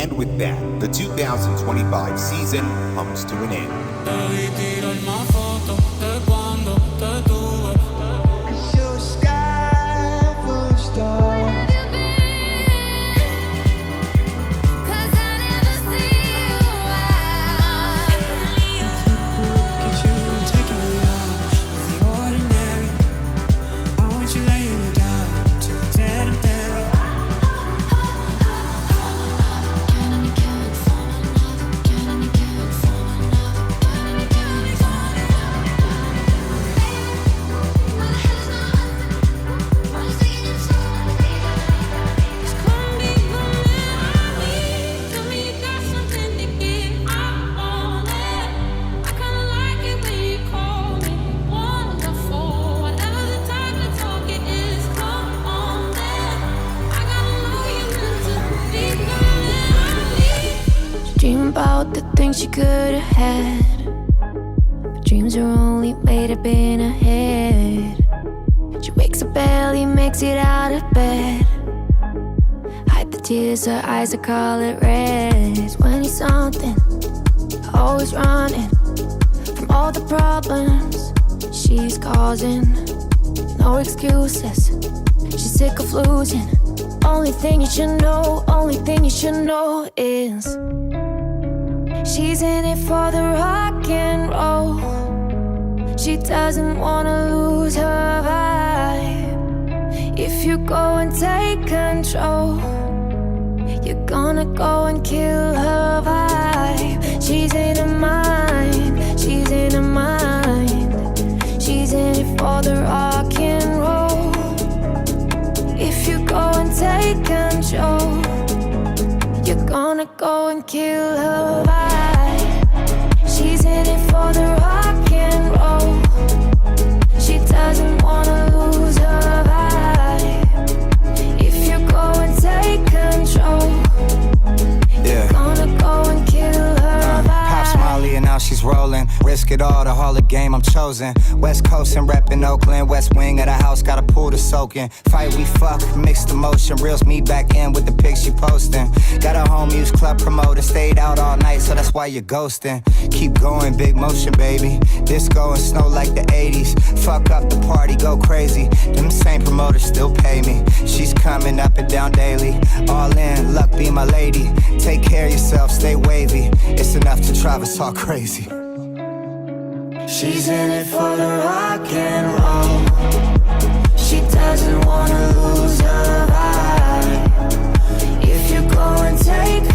And with that, the 2025 season comes to an end. Dream about the things she could have had, but dreams are only made up in her head. She wakes up barely, makes it out of bed. Hide the tears, her eyes are colored red. When you're something, always running from all the problems she's causing. No excuses, she's sick of losing. Only thing you should know, only thing you should know is she's in it for the rock and roll. She doesn't wanna lose her vibe. If you go and take control, you're gonna go and kill her vibe. She's in her mind, she's in her mind. She's in it for the rock and roll. If you go and take control, you're gonna go and kill her vibe. She's in it for the rock and roll. She doesn't wanna lose her vibe. If you go and take control, you're gonna go and kill her vibe. Pop Smiley and now she's rolling. Risk it all, the harlot game I'm chosen. West Coast and reppin' Oakland. West wing of the house, got a pool to soak in. Fight we fuck, mixed emotion. Reels me back in with the pics she posting. Got a home use club promoter. Stayed out all night, so that's why you're ghosting. Keep going, big motion, baby. Disco and snow like the 80s. Fuck up the party, go crazy. Them same promoters still pay me. She's coming up and down daily. All in, luck be my lady. Take care of yourself, stay wavy. It's enough to drive us all crazy. She's in it for the rock and roll. She doesn't wanna lose her vibe. If you go and take